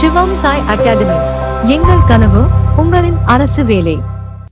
சிவம் Sai academy. எங்கள் கனவு உங்களின் அரசு வேலை.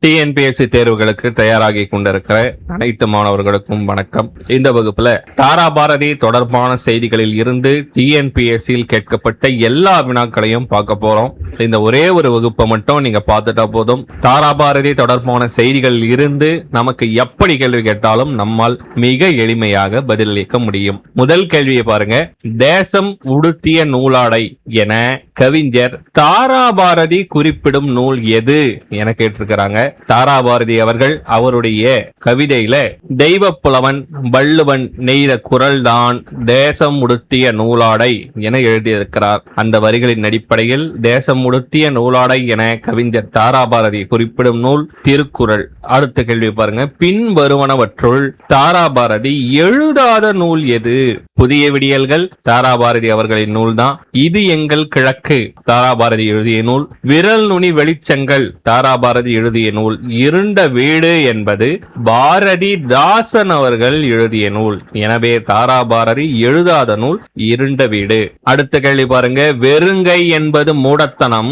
டிஎன்பிஎஸ்சி தேர்வுகளுக்கு தயாராகி கொண்டிருக்கிற அனைத்து மாணவர்களுக்கும் வணக்கம். இந்த வகுப்புல தாராபாரதி தொடர்பான செய்திகளில் இருந்து டிஎன்பிஎஸ்சியில் கேட்கப்பட்ட எல்லா வினாக்களையும் பார்க்க போறோம். இந்த ஒரே ஒரு வகுப்பை மட்டும் நீங்க பார்த்துட்டா போதும். தாராபாரதி தொடர்பான செய்திகளில் இருந்து நமக்கு எப்படி கேள்வி கேட்டாலும் நம்மால் மிக எளிமையாக பதிலளிக்க முடியும். முதல் கேள்வியை பாருங்க. தேசம் உடுத்திய நூலாடை என கவிஞர் தாராபாரதி குறிப்பிடும் நூல் எது என கேட்டிருக்கிறாங்க. தாராபாரதி அவர்கள் அவருடைய கவிதையில தெய்வ புலவன் வள்ளுவன் நெய்த குரல் தான் தேசம் உடுத்திய நூலாடை என எழுதியிருக்கிறார். அந்த வரிகளின் அடிப்படையில் தேசம் உடுத்திய நூலாடை என கவிஞர் தாராபாரதி குறிப்பிடும் நூல் திருக்குறள். அடுத்த கேள்வி பாருங்க. பின் வருவனவற்றுள் தாராபாரதி எழுதாத நூல் எது? புதிய விடியல்கள் தாராபாரதி அவர்களின் நூல் தான். இது எங்கள் கிழக்கு தாராபாரதி எழுதிய நூல். விரல் நுனி வெளிச்சங்கள் தாராபாரதி எழுதிய நூல். இருண்ட வீடு என்பது பாரதி தாசன் அவர்கள் எழுதிய நூல். எனவே தாராபாரதி எழுதாத நூல் இருண்ட வீடு. அடுத்த கேள்வி பாருங்க. வெறுங்கை என்பது மூடத்தனம்,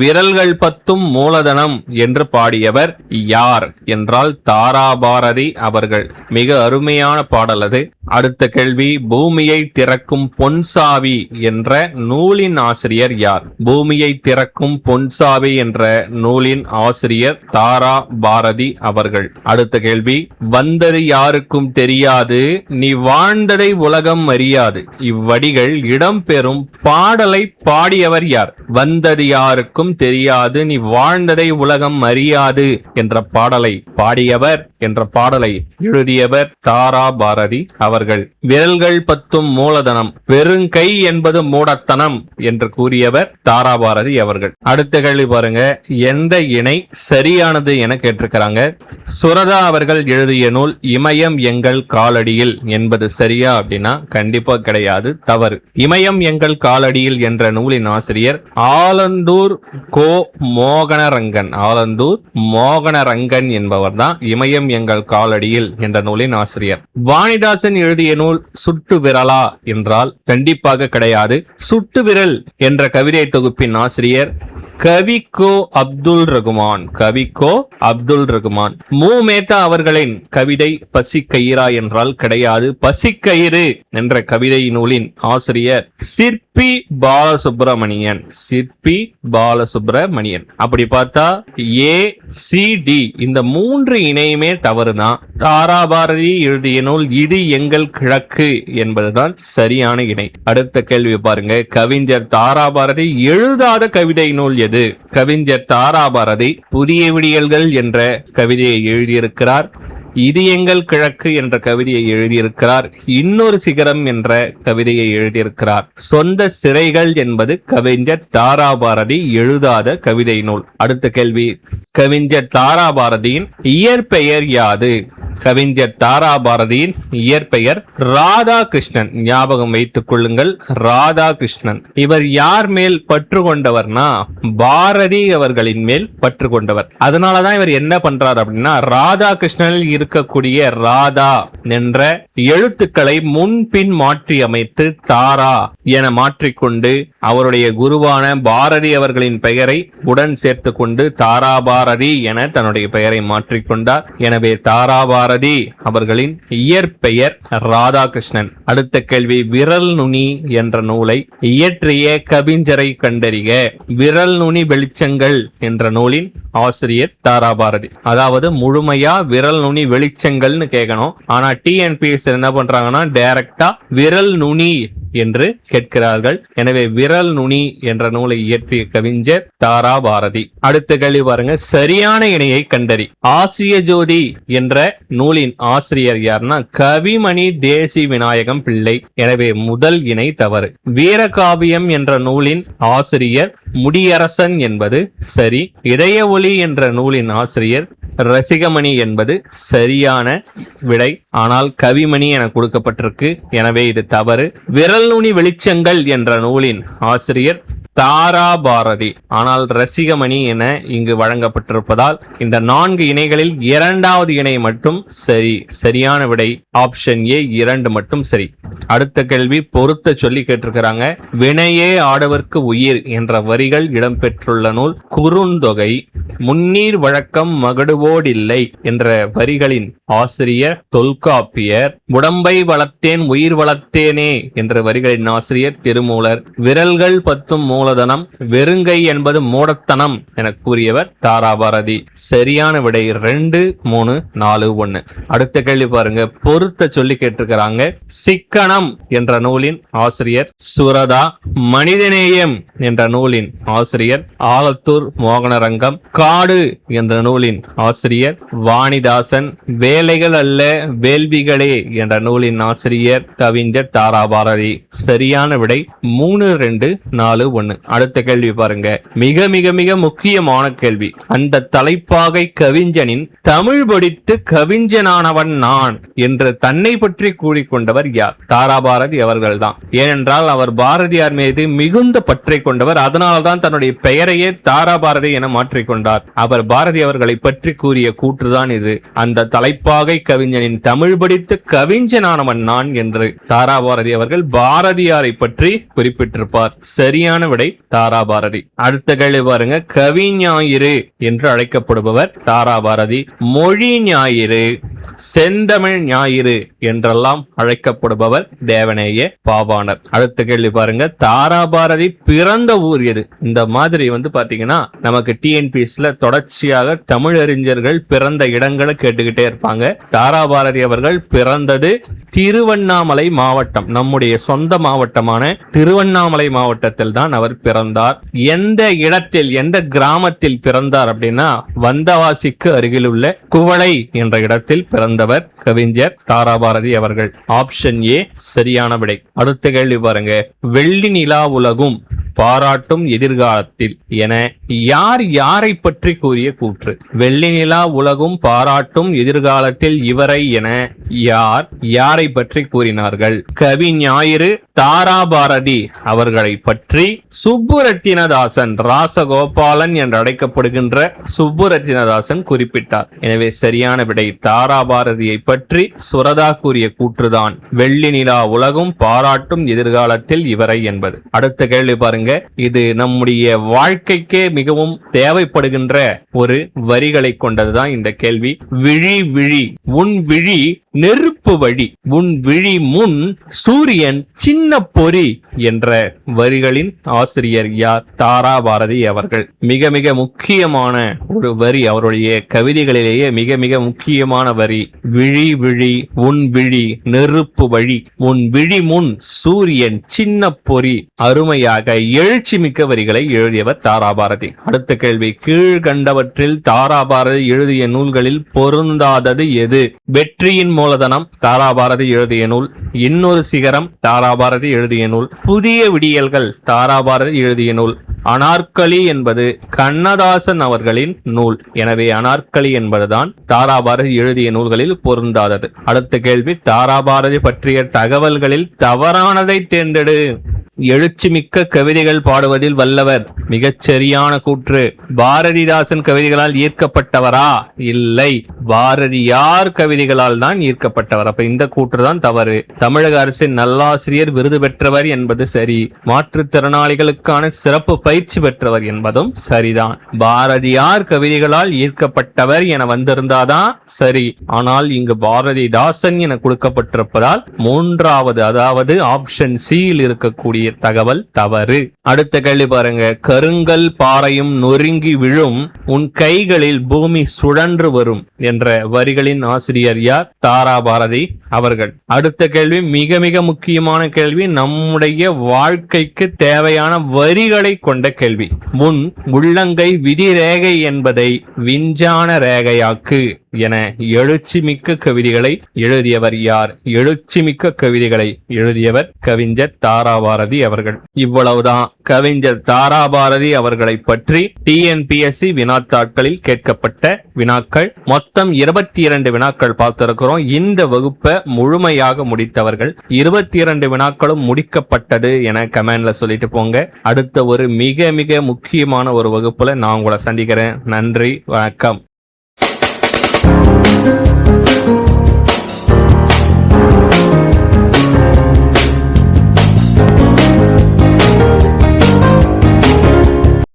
விரல்கள் பத்தும் மூலதனம் என்று பாடியவர் யார் என்றால் தாராபாரதி அவர்கள். மிக அருமையான பாடல் அது. அடுத்த கேள்வி. பூமியை திறக்கும் பொன்சாவி என்ற நூலின் ஆசிரியர் யார்? பூமியை திறக்கும் பொன்சாவி என்ற நூலின் ஆசிரியர் தாராபாரதி அவர்கள். அடுத்த கேள்வி. வந்தது யாருக்கும் தெரியாது, நீ வாழ்ந்ததை உலகம் அறியாது. இவ்வடிகள் இடம்பெறும் பாடலை பாடியவர் யார்? வந்தது யாருக்கும் தெரியாது, நீ வாழ்ந்ததை உலகம் அறியாது என்ற பாடலை பாடியவர் என்ற பாடலை எழுதியவர் தாராபாரதி அவர்கள். விரல்கள் பத்தும் மூலதனம், வெறுங்கை என்பது மூடத்தனம் என்று கூறியவர் தாராபாரதி அவர்கள். அடுத்த கேள்வி பாருங்க. எந்த இணை சரியானது என கேட்டிருக்கிறாங்க. சுரதா அவர்கள் எழுதிய நூல் இமயம் எங்கள் காலடியில் என்பது சரியா அப்படின்னா கண்டிப்பா கிடையாது, தவறு. இமயம் எங்கள் காலடியில் என்ற நூலின் ஆசிரியர் ஆலந்தூர் கோ மோகனரங்கன். ஆலந்தூர் மோகனரங்கன் என்பவர் தான் இமயம் எங்கள் காலடியில் என்ற நூலின் ஆசிரியர். வாணிதாசன் எழுதிய நூல் சுட்டு விரலா என்றால் கண்டிப்பாக கிடையாது. சுட்டு விரல் என்ற கவிதை தொகுப்பின் ஆசிரியர் கவிக்கோ அப்துல் ரகுமான். கவிக்கோ அப்துல் ரகுமான். மூமேத்தா அவர்களின் கவிதை பசிக்கயிறா என்றால் கிடையாது. பசிக்கயிறு என்ற கவிதை நூலின் ஆசிரியர் சிற்பி பாலசுப்ரமணியன். சிற்பி பாலசுப்ரமணியன். அப்படி பார்த்தா ஏ சி டி இந்த மூன்று இணையுமே தவறுதான். தாராபாரதி எழுதிய நூல் இது எங்கள் கிழக்கு என்பதுதான் சரியான இணை. அடுத்த கேள்வி பாருங்க. கவிஞர் தாராபாரதி எழுதாத கவிதை நூல் எது? கவிஞர் தாராபாரதி புதிய விடியல்கள் என்ற கவிதையை எழுதியிருக்கிறார். இது எங்கள் கிழக்கு என்ற கவிதையை எழுதியிருக்கிறார். இன்னொரு சிகரம் என்ற கவிதையை எழுதியிருக்கிறார். சொந்த சிறைகள் என்பது கவிஞர் தாராபாரதி எழுதாத கவிதை நூல். அடுத்த கேள்வி. கவிஞர் தாராபாரதியின் இயற்பெயர் யாது? கவிஞர் தாராபாரதியின் இயற்பெயர் ராதாகிருஷ்ணன். ஞாபகம் வைத்துக் கொள்ளுங்கள், ராதாகிருஷ்ணன். இவர் யார் மேல் பற்று கொண்டவர்னா பாரதி அவர்களின் மேல் பற்று கொண்டவர். அதனாலதான் இவர் என்ன பண்றார் அப்படின்னா ராதாகிருஷ்ணனில் இருக்கக்கூடிய ராதா என்ற எழுத்துக்களை முன்பின் மாற்றி அமைத்து தாரா என மாற்றிக்கொண்டு அவருடைய குருவான பாரதி அவர்களின் பெயரை உடன் சேர்த்து கொண்டு தாராபாரதி என தன்னுடைய பெயரை மாற்றிக்கொண்டார். எனவே தாராபாரதி அவர்களின் இயற்பெயர் ராதாகிருஷ்ணன். அடுத்த கேள்வி. விரல் நுனி என்ற நூலை இயற்றிய கவிஞரை கண்டறிக. விரல் நுனி வெளிச்சங்கள் என்ற நூலின் ஆசிரியர் தாராபாரதி. அதாவது முழுமையா விரல் நுனி வெளிச்சங்கள்னு கேட்கணும். ஆனா டிஎன்பிஎஸ்சி என்ன பண்றாங்கன்னா டைரக்டா விரல் நுனி என்று கேட்கிறார்கள். எனவே விரல் நுனி என்ற நூலை இயற்றிய கவிஞர் தாராபாரதி. அடுத்த கேள்வி பாருங்க. சரியான இணையை கண்டறி. ஆசிய ஜோதி என்ற நூலின் ஆசிரியர் யார்னா கவிமணி தேசி விநாயகம் பிள்ளை. எனவே முதல் இணை தவறு. வீரகாவியம் என்ற நூலின் ஆசிரியர் முடியரசன் என்பது சரி. இதய ஒளி என்ற நூலின் ஆசிரியர் ரசிகமணி என்பது சரியான விடை. ஆனால் கவிமணி என கொடுக்கப்பட்டிருக்கு, எனவே இது தவறு. விரல் நுனி வெளிச்சங்கள் என்ற நூலின் ஆசிரியர் தாரா பாரதி. ஆனால் ரசிகமணி என இங்கு வழங்கப்பட்டிருப்பதால் இந்த 4 இணைகளில் 2வது இணை மட்டும் சரியான விடை ஆப்ஷன் ஏ 2 மட்டும் சரி. அடுத்த கேள்வி பொருத்த சொல்லி கேட்டிருக்கிறாங்க. வினையே ஆடவர்க்கு உயிர் என்ற வரிகள் இடம்பெற்றுள்ள நூல் குறுந்தொகை. முன்னீர் வழக்கம் மகடுவோடில்லை என்ற வரிகளின் ஆசிரியர் தொல்காப்பியர். உடம்பை வளர்த்தேன் உயிர் வளர்த்தேனே என்ற வரிகளின் ஆசிரியர் திருமூலர். விரல்கள் 10 மூலதனம், வெறுங்கை என்பது மூடத்தனம் என கூறியவர் தாராபாரதி. சரியான விடை 2, 3, 4, 1. அடுத்த கேள்வி பாருங்க. பொருத்த சொல்லி கேட்டிருக்கிறாங்க. சிக்கனம் என்ற நூலின் ஆசிரியர் சுரதா. மனிதநேயம் என்ற நூலின் ஆசிரியர் ஆலத்தூர் மோகனரங்கம். காடு என்ற நூலின் ஆசிரியர் வாணிதாசன். வேலைகள் அல்ல வேள்விகளே என்ற நூலின் ஆசிரியர் கவிஞர் தாராபாரதி. சரியான விடை 3, 2, 4, 1. அடுத்த கேள்வி பாருங்க. மிக மிக மிக முக்கியமான கேள்வி. அந்த தலைப்பாகை கவிஞனின் தமிழ் படித்து கவிஞனானவன் நான் என்று தன்னை பற்றி கூறிக்கொண்டவர் யார்? தாராபாரதி அவர்கள் தான். ஏனென்றால் அவர் பாரதியார் மீது மிகுந்த பற்றை கொண்டவர். அதனால்தான் தன்னுடைய பெயரையே தாராபாரதி என மாற்றிக்கொண்டார். அவர் பாரதி அவர்களை பற்றி கூறிய கூற்றுதான் இது. அந்த தலைப்பாகை கவிஞனின் தமிழ் படித்து கவிஞனானவன் நான் என்று தாராபாரதி அவர்கள் பாரதியாரை பற்றி குறிப்பிட்டிருப்பார். சரியான விடை தாராபாரதி. அடுத்த கேள்வி பாருங்க. கவி ஞாயிறு என்று அழைக்கப்படுபவர் தாராபாரதி. மொழி ஞாயிறு, செந்தமிழ் ஞாயிறு என்றெல்லாம் அழைக்கப்படுபவர் தேவநேய பாவாணர். அடுத்த கேள்வி பாருங்க. தாராபாரதி பிறந்த ஊர் எது? இந்த மாதிரி பாத்தீங்கன்னா நமக்கு டிஎன்பிஎஸ்ல தொடர்ச்சியாக தமிழறிஞர்கள் பிறந்த இடங்களை கேட்டுக்கிட்டே இருப்பாங்க. தாராபாரதி அவர்கள் பிறந்தது திருவண்ணாமலை மாவட்டம், நம்முடைய சொந்த மாவட்டமான திருவண்ணாமலை மாவட்டத்தில் தான் அவர் பிறந்தார். எந்த இடத்தில், எந்த கிராமத்தில் பிறந்தார் அப்படின்னா வந்தவாசிக்கு அருகில் உள்ள குவளை என்ற இடத்தில் பிறந்தவர் கவிஞர் தாராபாரதி அவர்கள். ஆப்ஷன் ஏ சரியான விடை. அடுத்த கேள்வி பாருங்க. வெள்ளி நிலா உலகும் பாராட்டும் எதிர்காலத்தில் என யார் யாரை பற்றி கூறிய கூற்று? வெள்ளி நிலா உலகும் பாராட்டும் எதிர்காலத்தில் இவரை என யார் யாரை பற்றி கூறினார்கள்? கவி ஞாயிறு தாராபாரதி அவர்களை பற்றி சுப்புரத்தினதாசன், ராசகோபாலன் என்று அழைக்கப்படுகின்ற சுப்புரத்தினதாசன் குறிப்பிட்டார். எனவே சரியான விடை தாராபாரதியை பற்றி சுரதா கூறிய கூற்றுதான் வெள்ளி நிலா உலகும் பாராட்டும் எதிர்காலத்தில் இவரை என்பது. அடுத்த கேள்வி பாருங்க. இது நம்முடைய வாழ்க்கைக்கே மிகவும் தேவைப்படுகின்ற ஒரு வரிகளை கொண்டதுதான் இந்த கேள்வி. விழி விழி உன் விழி நெருப்பு வழி, உன் விழி முன் சூரியன் சின்ன பொறி என்ற வரிகளின் ஆசிரியர் யார்? தாராபாரதி அவர்கள். மிக மிக முக்கியமான ஒரு வரி, அவருடைய கவிதைகளிலேயே மிக மிக முக்கியமான வரி. விழி விழி உன் விழி நெருப்பு வழி, உன் விழி முன் சூரியன் சின்ன பொறி. அருமையாக எழுச்சி மிக்க வரிகளை எழுதியவர் தாராபாரதி. அடுத்த கேள்வி. கீழ்கண்டவற்றில் தாராபாரதி எழுதிய நூல்களில் பொருந்தாதது எது? வெற்றியின் மூலதனம் தாராபாரதி எழுதிய நூல். இன்னொரு சிகரம் தாராபாரதி எழுதிய நூல். புதிய விடியல்கள் தாராபாரதி எழுதிய நூல். அனார்கலி என்பது கண்ணதாசன் அவர்களின் நூல். எனவே அனார்கலி என்பதுதான் தாராபாரதி எழுதிய நூல்களில் பொருந்தாதது. அடுத்த கேள்வி. தாராபாரதி பற்றிய தகவல்களில் தவறானதை தேர்ந்தெடு. எழுச்சி மிக்க கவிதைகள் பாடுவதில் வல்லவர். மிகச்சரியான கூற்று. பாரதிதாசன் கவிதைகளால் ஈர்க்கப்பட்டவரா? இல்லை, பாரதியார் கவிதைகளால் தான் ஈர்க்கப்பட்டவர். அப்ப இந்த கூற்றுதான் தவறு. தமிழக அரசின் நல்லாசிரியர் விருது பெற்றவர் என்பது சரி. மாற்றுத்திறனாளிகளுக்கான சிறப்பு பயிற்சி பெற்றவர் என்பதும் சரிதான். பாரதியார் கவிதைகளால் ஈர்க்கப்பட்டவர் என வந்திருந்தாதான் சரி. ஆனால் இங்கு பாரதிதாசன் என கொடுக்கப்பட்டிருப்பதால் 3வது, அதாவது ஆப்ஷன் சியில் இருக்கக்கூடிய தகவல் தவறு. அடுத்த கேள்வி பாருங்க. கருங்கல் பாறையும் நொறுங்கி விழும், உன் கைகளில் பூமி சுழன்று வரும் என்ற வரிகளின் ஆசிரியர் யார்? தாராபாரதி அவர்கள். அடுத்த கேள்வி மிக மிக முக்கியமான கேள்வி. நம்முடைய வாழ்க்கைக்கு தேவையான வரிகளை கொண்ட கேள்வி. உன் உள்ளங்கை விதி ரேகை என்பதை விஞ்ஞான ரேகையாக்கு என எழுச்சி மிக்க கவிதைகளை எழுதியவர் யார்? எழுச்சி மிக்க கவிதைகளை எழுதியவர் கவிஞர் தாராபாரதி அவர்கள். இவ்வளவுதான் கவிஞர் தாராபாரதி அவர்களை பற்றி டிஎன்பிஎஸ்சி வினாத்தாட்களில் கேட்கப்பட்ட வினாக்கள். மொத்தம் 22 வினாக்கள் பார்த்திருக்கிறோம். இந்த வகுப்பை முழுமையாக முடித்தவர்கள் 22 வினாக்களும் முடிக்கப்பட்டது என கமெண்ட்ல சொல்லிட்டு போங்க. அடுத்த ஒரு மிக மிக முக்கியமான ஒரு வகுப்புல நான் உங்களை சந்திக்கிறேன். நன்றி, வணக்கம்.